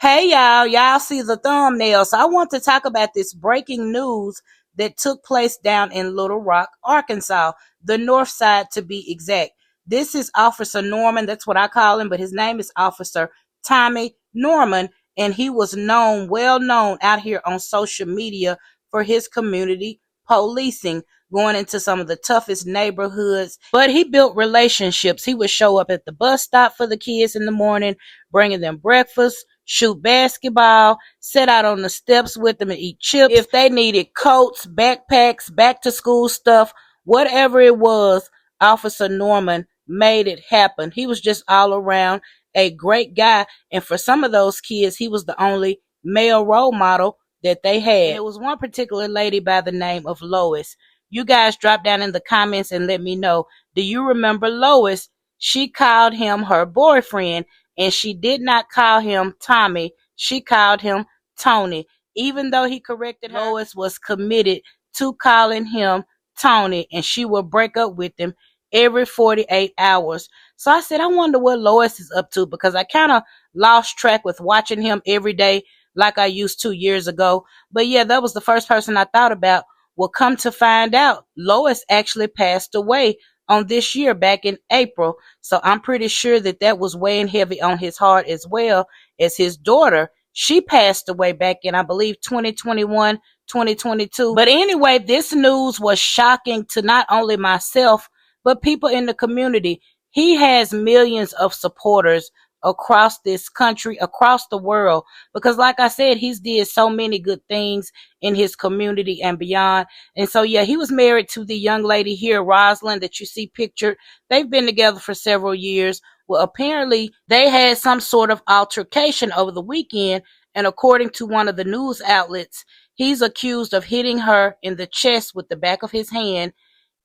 Hey y'all see the thumbnail. So I want to talk about this breaking news that took place down in Little Rock, Arkansas, the north side to be exact. This is Officer Norman, that's what I call him, but his name is Officer Tommy Norman, and he was well known out here on social media for his community policing, going into some of the toughest neighborhoods. But he built relationships. He would show up at the bus stop for the kids in the morning, bringing them breakfast, shoot basketball, sit out on the steps with them and eat chips. If they needed coats, backpacks, back to school stuff, whatever it was, Officer Norman made it happen. He was just all around a great guy. And for some of those kids, he was the only male role model that they had. And it was one particular lady by the name of Lois. You guys drop down in the comments and let me know. Do you remember Lois? She called him her boyfriend, and she did not call him Tommy. She called him Tony. Even though he corrected her, Lois was committed to calling him Tony, and she would break up with him every 48 hours. So I said, I wonder what Lois is up to, because I kind of lost track with watching him every day like I used 2 years ago. But yeah, that was the first person I thought about. Well, come to find out, Lois actually passed away on this year back in April. So I'm pretty sure that that was weighing heavy on his heart, as well as his daughter. She passed away back in, I believe, 2021, 2022. But anyway, this news was shocking to not only myself, but people in the community. He has millions of supporters across this country, across the world, because like I said, he's did so many good things in his community and beyond. And so yeah, he was married to the young lady here, Rosalind, that you see pictured. They've been together for several years. Well, apparently they had some sort of altercation over the weekend, and according to one of the news outlets, he's accused of hitting her in the chest with the back of his hand.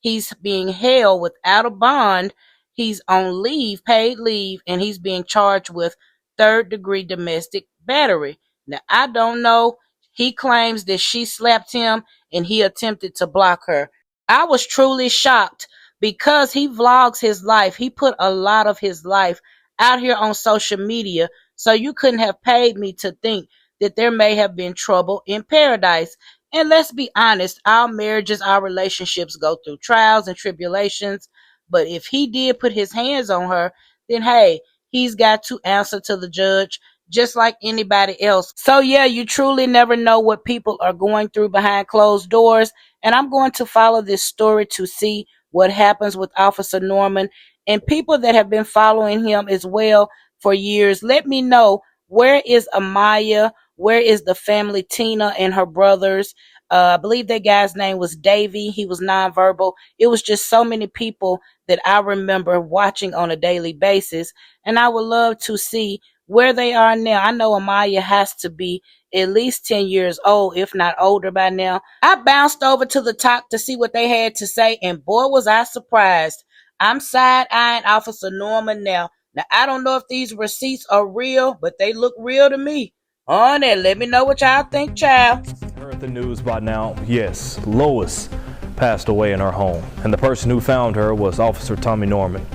He's being held without a bond. He's on leave, paid leave, and he's being charged with third-degree domestic battery. Now, I don't know. He claims that she slapped him and he attempted to block her. I was truly shocked because he vlogs his life. He put a lot of his life out here on social media, so you couldn't have paid me to think that there may have been trouble in paradise. And let's be honest, our marriages, our relationships go through trials and tribulations. But if he did put his hands on her, then hey, he's got to answer to the judge just like anybody else. So yeah, you truly never know what people are going through behind closed doors. And I'm going to follow this story to see what happens with Officer Norman and people that have been following him as well for years. Let me know, where is Amaya? Where is the family, Tina and her brothers? I believe that guy's name was Davey. He was nonverbal. It was just so many people that I remember watching on a daily basis. And I would love to see where they are now. I know Amaya has to be at least 10 years old, if not older by now. I bounced over to the top to see what they had to say, and boy, was I surprised. I'm side-eyeing Officer Norman now. Now, I don't know if these receipts are real, but they look real to me. On there, let me know what y'all think, child. Heard the news by now. Yes, Lois passed away in her home, and the person who found her was Officer Tommy Norman.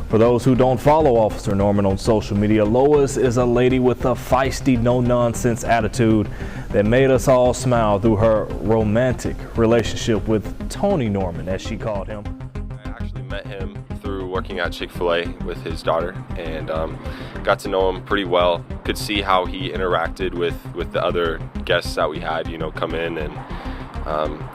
For those who don't follow Officer Norman on social media, Lois is a lady with a feisty, no-nonsense attitude that made us all smile through her romantic relationship with Tony Norman, as she called him. I actually met him through working at Chick-fil-A with his daughter, and got to know him pretty well. Could see how he interacted with the other guests that we had, come in, and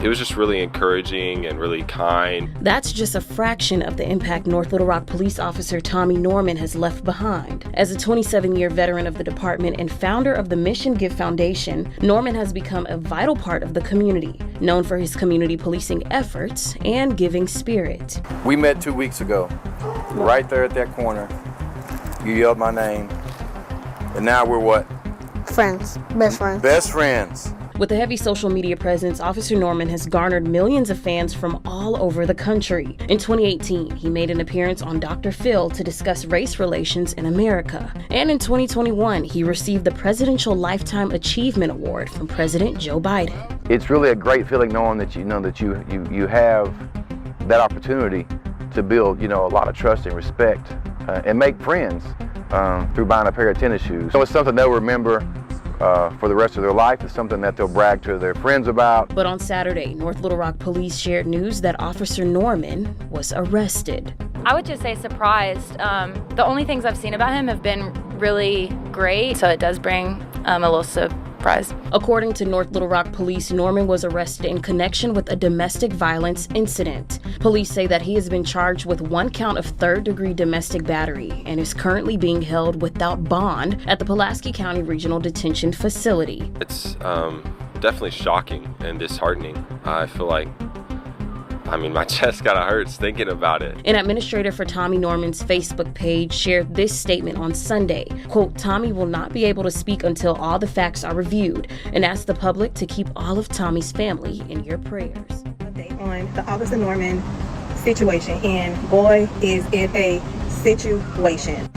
it was just really encouraging and really kind. That's just a fraction of the impact North Little Rock police officer Tommy Norman has left behind. As a 27-year veteran of the department and founder of the Mission Give Foundation, Norman has become a vital part of the community, known for his community policing efforts and giving spirit. We met 2 weeks ago, right there at that corner. You yelled my name, and now we're what? Friends. Best friends. Best friends. With a heavy social media presence, Officer Norman has garnered millions of fans from all over the country. In 2018, he made an appearance on Dr. Phil to discuss race relations in America. And in 2021, he received the Presidential Lifetime Achievement Award from President Joe Biden. It's really a great feeling knowing that you have that opportunity to build, a lot of trust and respect and make friends through buying a pair of tennis shoes. So it's something they'll remember for the rest of their life. It's something that they'll brag to their friends about. But on Saturday, North Little Rock police shared news that Officer Norman was arrested. I would just say surprised. The only things I've seen about him have been really great, so it does bring a little surprise. According to North Little Rock police, Norman was arrested in connection with a domestic violence incident. Police say that he has been charged with 1 count of third-degree domestic battery and is currently being held without bond at the Pulaski County Regional Detention Facility. It's definitely shocking and disheartening. I feel like, my chest kind of hurts thinking about it. An administrator for Tommy Norman's Facebook page shared this statement on Sunday. Quote, Tommy will not be able to speak until all the facts are reviewed, and asked the public to keep all of Tommy's family in your prayers. Update on the Officer Norman situation, and boy, is it a situation.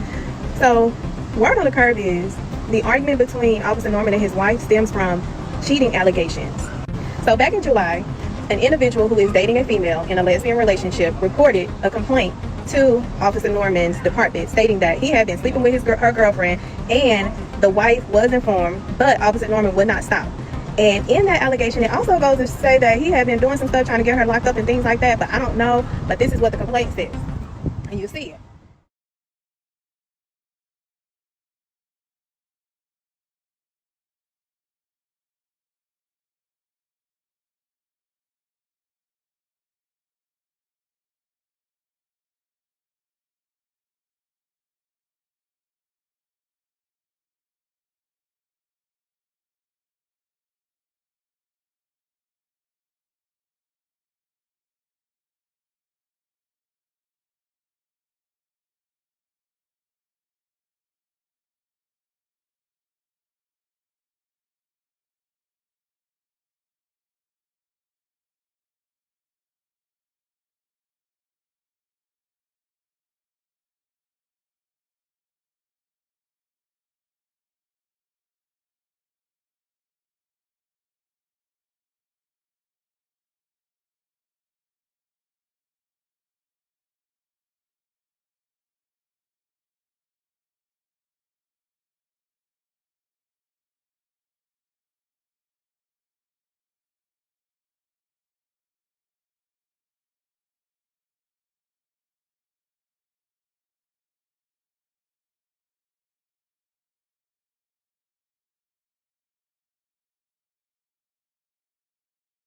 So, word on the curb is the argument between Officer Norman and his wife stems from cheating allegations. So back in July, an individual who is dating a female in a lesbian relationship reported a complaint to Officer Norman's department stating that he had been sleeping with her girlfriend, and the wife was informed, but Officer Norman would not stop. And in that allegation, it also goes to say that he had been doing some stuff trying to get her locked up and things like that, but I don't know, but this is what the complaint says, and you see it.